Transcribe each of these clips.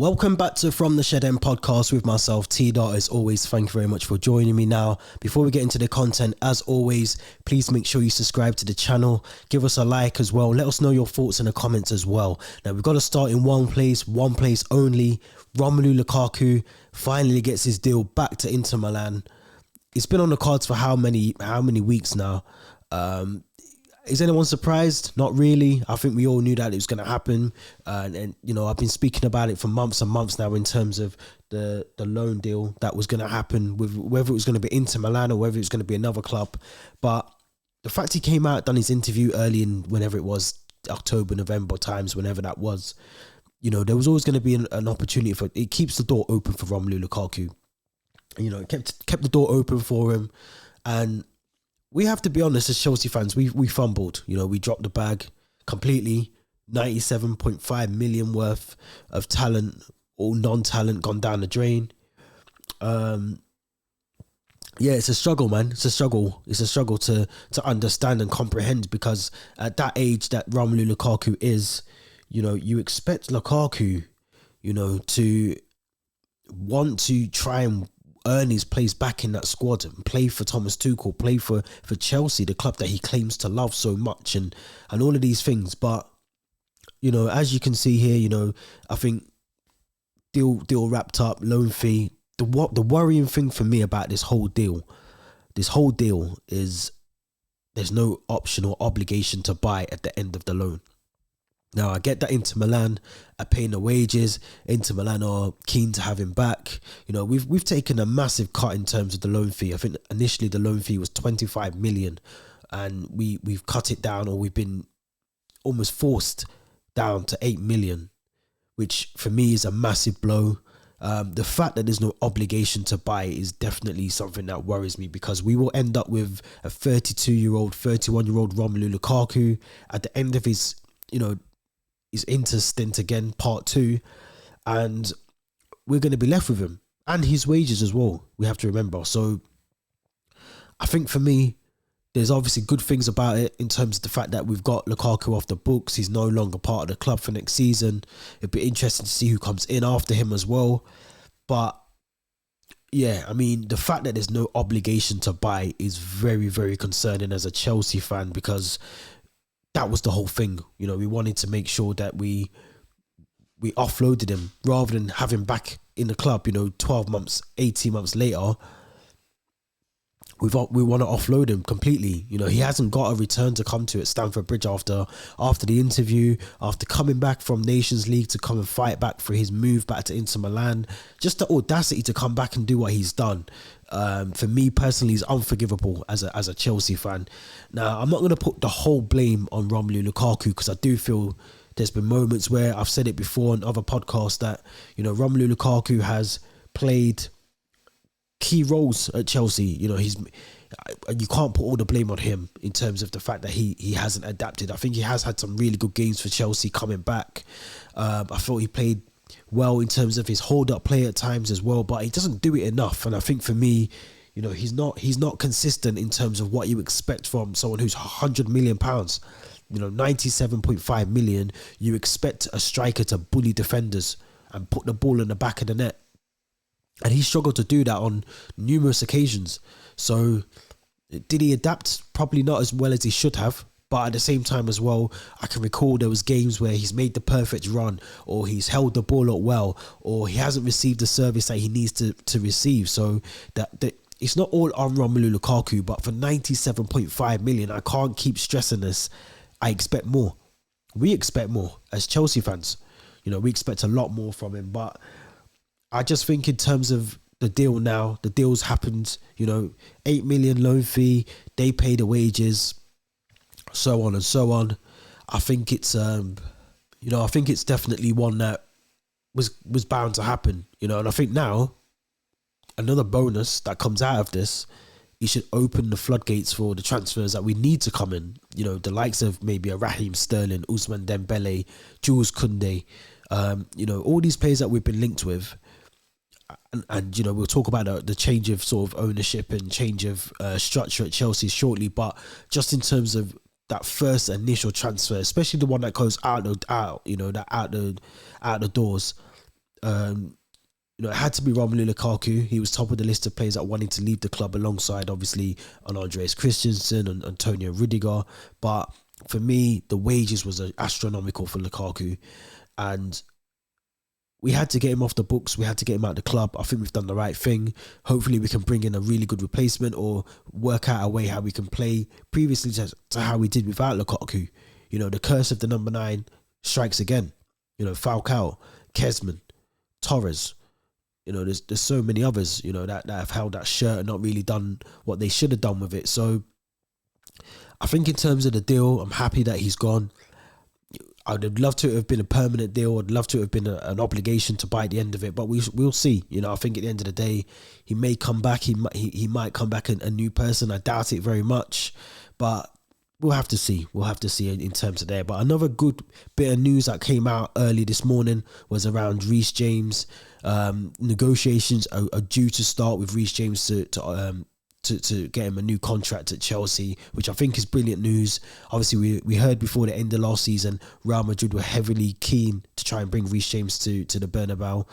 Welcome back to From the Shed End podcast with myself, T.Dot. As always, thank you very much for joining me now. Before we get into the content, as always, please make sure you subscribe to the channel. Give us a like as well. Let us know your thoughts in the comments as well. Now, we've got to start in one place only. Romelu Lukaku finally gets his deal back to Inter Milan. It's been on the cards for how many weeks now? Is anyone surprised? Not really. I think we all knew that it was going to happen. And you know, I've been speaking about it for months and months now in terms of the loan deal that was going to happen, with whether it was going to be Inter Milan or whether it was going to be another club. But the fact he came out, done his interview early in whenever it was, October, November times, whenever that was, you know, there was always going to be an opportunity for it. Keeps the door open for Romelu Lukaku. You know, it kept the door open for him. And we have to be honest, as Chelsea fans, we fumbled. You know, we dropped the bag completely. 97.5 million worth of talent, all non-talent, gone down the drain. Yeah, it's a struggle, man. It's a struggle. It's a struggle to understand and comprehend, because at that age that Romelu Lukaku is, you know, you expect Lukaku, you know, to want to try and earn his place back in that squad and play for Thomas Tuchel, play for Chelsea, the club that he claims to love so much, and all of these things. But, you know, as you can see here, you know, I think deal wrapped up, loan fee. The worrying thing for me about this whole deal is there's no option or obligation to buy at the end of the loan. Now, I get that Inter Milan are paying the wages. Inter Milan are keen to have him back. You know, we've taken a massive cut in terms of the loan fee. I think initially the loan fee was 25 million, and we've cut it down, or we've been almost forced down to 8 million, which for me is a massive blow. The fact that there's no obligation to buy is definitely something that worries me, because we will end up with a 31-year-old Romelu Lukaku at the end of his, you know, his Inter stint again, part 2, and we're going to be left with him and his wages as well, we have to remember. So I think for me, there's obviously good things about it in terms of the fact that we've got Lukaku off the books. He's no longer part of the club for next season. It'd be interesting to see who comes in after him as well. But yeah, I mean, the fact that there's no obligation to buy is very, very concerning as a Chelsea fan, because that was the whole thing. You know, we wanted to make sure that we offloaded him rather than have him back in the club, you know, 12 months, 18 months later. We want to offload him completely. You know, he hasn't got a return to come to at Stamford Bridge after the interview, after coming back from Nations League to come and fight back for his move back to Inter Milan. Just the audacity to come back and do what he's done. For me personally, is unforgivable as a Chelsea fan. Now, I'm not going to put the whole blame on Romelu Lukaku, because I do feel there's been moments where I've said it before on other podcasts that, you know, Romelu Lukaku has played key roles at Chelsea. You know, you can't put all the blame on him in terms of the fact that he hasn't adapted. I think he has had some really good games for Chelsea coming back. I thought he played well in terms of his hold-up play at times as well, but he doesn't do it enough. And I think for me, you know, he's not consistent in terms of what you expect from someone who's £100 million. You know, 97.5 million. You expect a striker to bully defenders and put the ball in the back of the net, and he struggled to do that on numerous occasions. So did he adapt? Probably not as well as he should have. But at the same time as well, I can recall there was games where he's made the perfect run, or he's held the ball up well, or he hasn't received the service that he needs to receive. So that it's not all on Romelu Lukaku, but for 97.5 million, I can't keep stressing this. I expect more. We expect more as Chelsea fans. You know, we expect a lot more from him. But I just think in terms of the deal now, the deal's happened, you know, 8 million loan fee, they pay the wages, so on and so on. I think it's, you know, I think it's definitely one that was bound to happen, you know. And I think now, another bonus that comes out of this, it should open the floodgates for the transfers that we need to come in. You know, the likes of maybe a Raheem Sterling, Ousmane Dembele, Jules Koundé, you know, all these players that we've been linked with. And you know, we'll talk about the change of sort of ownership and change of structure at Chelsea shortly. But just in terms of that first initial transfer, especially the one that goes out the doors, it had to be Romelu Lukaku. He was top of the list of players that wanted to leave the club, alongside obviously an Andreas Christensen and Antonio Rudiger. But for me, the wages was astronomical for Lukaku, and we had to get him off the books. We had to get him out of the club. I think we've done the right thing. Hopefully we can bring in a really good replacement, or work out a way how we can play previously to how we did without Lukaku. The curse of the number 9 strikes again. Falcao, Kesman, Torres. There's so many others, that have held that shirt and not really done what they should have done with it. So I think in terms of the deal, I'm happy that he's gone. I would love to have been a permanent deal. I'd love to have been an obligation to buy at the end of it, but we'll see. I think at the end of the day, he may come back. He might come back a new person. I doubt it very much, but we'll have to see. We'll have to see in terms of there. But another good bit of news that came out early this morning was around Reece James. Negotiations are due to start with Reece James to get him a new contract at Chelsea, which I think is brilliant news. Obviously, we heard before the end of last season, Real Madrid were heavily keen to try and bring Reece James to the Bernabeu,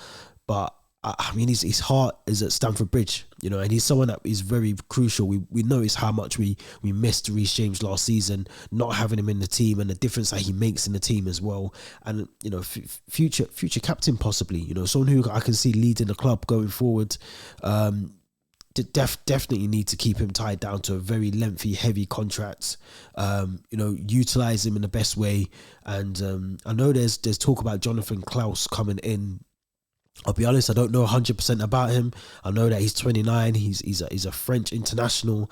but I mean, his heart is at Stamford Bridge, and he's someone that is very crucial. We noticed how much we missed Reece James last season, not having him in the team, and the difference that he makes in the team as well. And future captain possibly, someone who I can see leading the club going forward. Definitely need to keep him tied down to a very lengthy, heavy contract. Utilize him in the best way. And I know there's talk about Jonathan Klaus coming in. I'll be honest, I don't know 100% about him. I know that he's 29. He's a French international.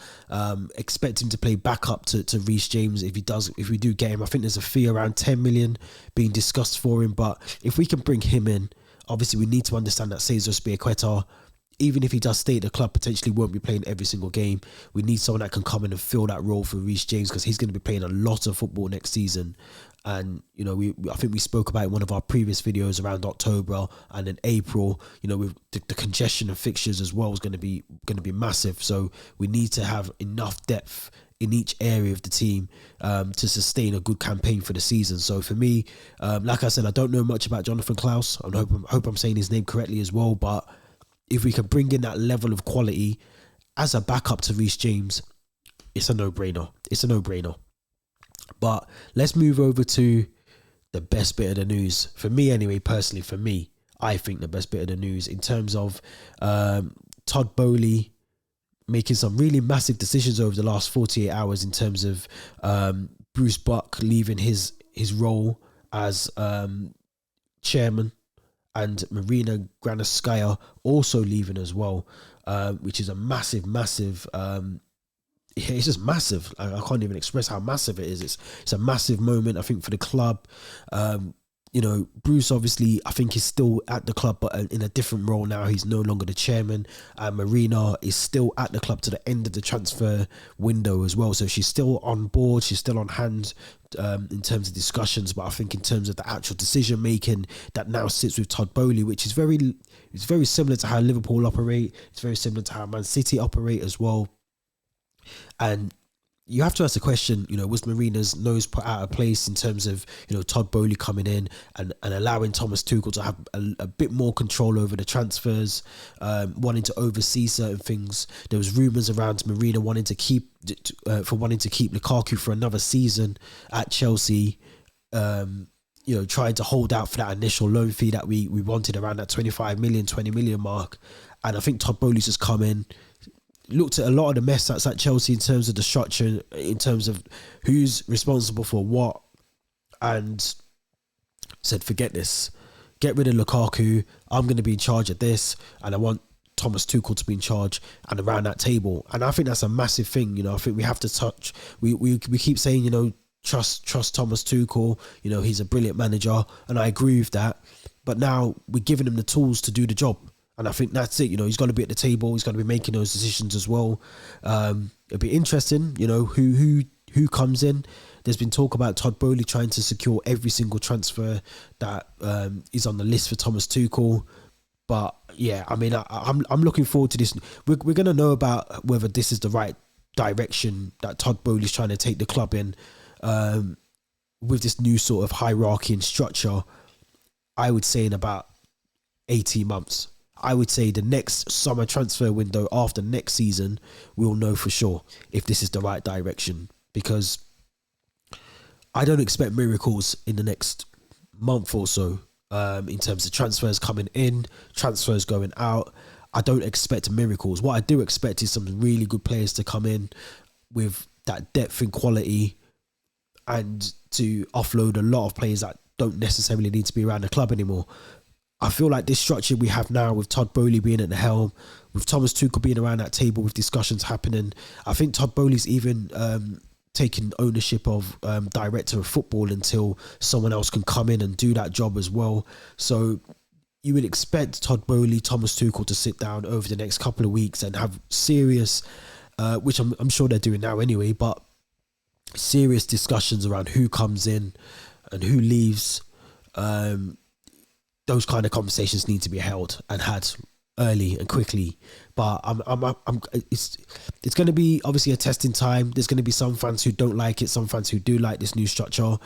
Expect him to play backup to Reece James if we do get him. I think there's a fee around 10 million being discussed for him. But if we can bring him in, obviously we need to understand that Cesar Spilicueta, even if he does stay at the club, potentially won't be playing every single game. We need someone that can come in and fill that role for Reece James, because he's going to be playing a lot of football next season. And I think we spoke about it in one of our previous videos around October and in April. With the congestion of fixtures as well is going to be massive. So we need to have enough depth in each area of the team to sustain a good campaign for the season. So for me, like I said, I don't know much about Jonathan Klaus. I hope I'm saying his name correctly as well. But if we can bring in that level of quality as a backup to Reece James, it's a no-brainer. But let's move over to the best bit of the news. For me anyway, personally, I think the best bit of the news in terms of Todd Boehly making some really massive decisions over the last 48 hours in terms of Bruce Buck leaving his role as chairman, and Marina Granovskaia also leaving as well, which is a massive. It's just massive. I can't even express how massive it is. It's a massive moment, I think, for the club. Bruce obviously, I think, is still at the club, but in a different role now. He's no longer the chairman. Marina is still at the club to the end of the transfer window as well. So she's still on board. She's still on hand in terms of discussions. But I think in terms of the actual decision making, that now sits with Todd Boehly, which is it's very similar to how Liverpool operate. It's very similar to how Man City operate as well. And you have to ask the question, was Marina's nose put out of place in terms of, Todd Boehly coming in and allowing Thomas Tuchel to have a bit more control over the transfers, wanting to oversee certain things. There was rumours around Marina wanting to keep Lukaku for another season at Chelsea, trying to hold out for that initial loan fee that we wanted around that 20 million mark. And I think Todd Boehly's just come in, looked at a lot of the mess that's at Chelsea in terms of the structure, in terms of who's responsible for what, and said, forget this. Get rid of Lukaku. I'm going to be in charge of this, and I want Thomas Tuchel to be in charge and around that table. And I think that's a massive thing. I think we have to touch. We keep saying, trust Thomas Tuchel. He's a brilliant manager, and I agree with that. But now we're giving him the tools to do the job. And I think that's it. He's got to be at the table. He's got to be making those decisions as well. It'll be interesting, who comes in. There's been talk about Todd Boehly trying to secure every single transfer that is on the list for Thomas Tuchel. But yeah, I mean, I'm looking forward to this. We're going to know about whether this is the right direction that Todd Boehly's trying to take the club in, with this new sort of hierarchy and structure. I would say in about 18 months. I would say the next summer transfer window after next season, we'll know for sure if this is the right direction, because I don't expect miracles in the next month or so in terms of transfers coming in, transfers going out. I don't expect miracles. What I do expect is some really good players to come in with that depth and quality, and to offload a lot of players that don't necessarily need to be around the club anymore. I feel like this structure we have now, with Todd Boehly being at the helm, with Thomas Tuchel being around that table with discussions happening, I think Todd Boehly's even taking ownership of director of football until someone else can come in and do that job as well. So you would expect Todd Boehly, Thomas Tuchel to sit down over the next couple of weeks and have serious, which I'm sure they're doing now anyway, but serious discussions around who comes in and who leaves. Those kind of conversations need to be held and had early and quickly. But it's going to be obviously a testing time. There's going to be some fans who don't like it, some fans who do like this new structure.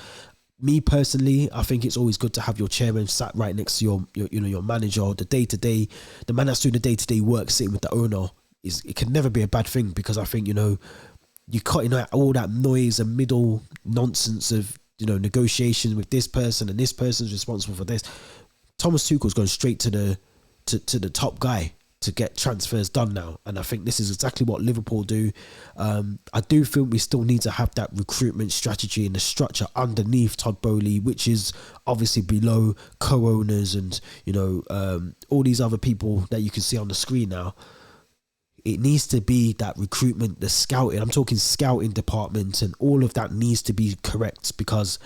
Me personally, I think it's always good to have your chairman sat right next to your manager. The day-to-day, the man that's doing the day-to-day work sitting with the owner, it can never be a bad thing, because I think, you're cutting out all that noise and middle nonsense of, negotiation with this person and this person's responsible for this. Thomas Tuchel's going straight to the top guy to get transfers done now, and I think this is exactly what Liverpool do. I do feel we still need to have that recruitment strategy and the structure underneath Todd Boehly, which is obviously below co-owners and all these other people that you can see on the screen now. It needs to be that recruitment, the scouting. I'm talking scouting department, and all of that needs to be correct, because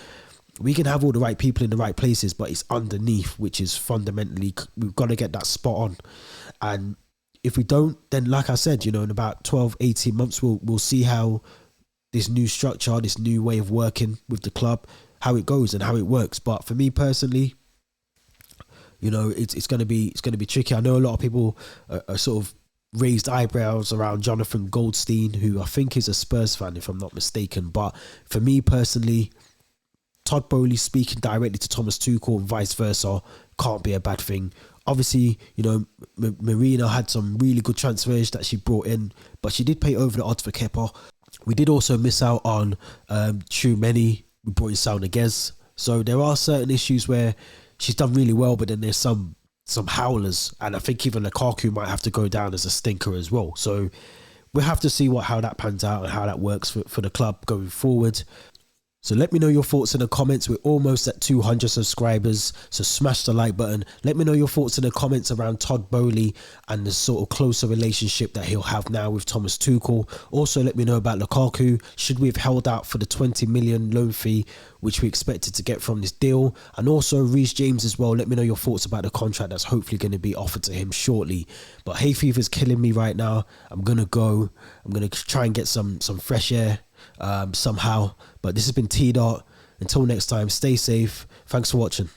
we can have all the right people in the right places, but it's underneath, which is fundamentally, we've got to get that spot on. And if we don't, then like I said, in about 12, 18 months, we'll see how this new structure, this new way of working with the club, how it goes and how it works. But for me personally, it's going to be tricky. I know a lot of people are sort of raised eyebrows around Jonathan Goldstein, who I think is a Spurs fan, if I'm not mistaken. But for me personally, Todd Boehly speaking directly to Thomas Tuchel and vice versa can't be a bad thing. Obviously, Marina had some really good transfers that she brought in, but she did pay over the odds for Kepa. We did also miss out on Tchouameni. We brought in Sal Niguez. So there are certain issues where she's done really well, but then there's some howlers, and I think even Lukaku might have to go down as a stinker as well. So we'll have to see how that pans out and how that works for the club going forward. So let me know your thoughts in the comments. We're almost at 200 subscribers, so smash the like button. Let me know your thoughts in the comments around Todd Boehly and the sort of closer relationship that he'll have now with Thomas Tuchel. Also, let me know about Lukaku. Should we have held out for the 20 million loan fee, which we expected to get from this deal? And also Reece James as well. Let me know your thoughts about the contract that's hopefully going to be offered to him shortly. But hay fever's killing me right now. I'm going to go. I'm going to try and get some fresh air somehow. But this has been T.Dot. Until next time, stay safe. Thanks for watching.